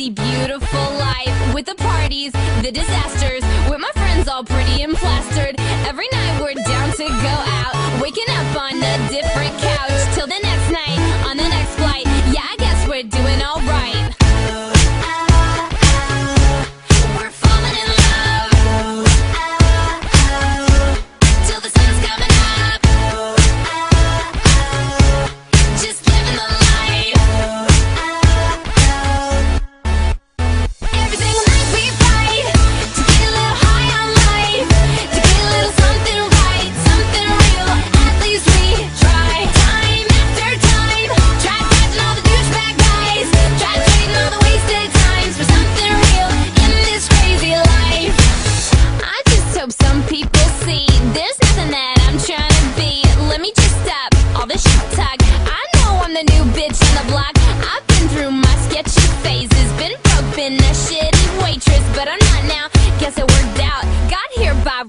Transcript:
crazy, beautiful life with the parties, the disasters, with my friends all pretty and plastered. Every night we're down to go out, waking up on a different couch till the next night on the next flight. Yeah, I guess we're doing all right. We're falling in love till the sun's coming up. Just living the life. Everything might be right to get a little high on life, to get a little something right, something real. At least we try. Time after time, try dodging all the douchebag guys, try trading all the wasted times for something real in this crazy life. I just hope some people see there's nothing that I'm trying to be. Let me just stop all this shit talk. I know I'm the new bitch on the block. I've been through my sketchy phases, been broke, been a shitty waitress, but I'm not now. Guess it worked out. Got here by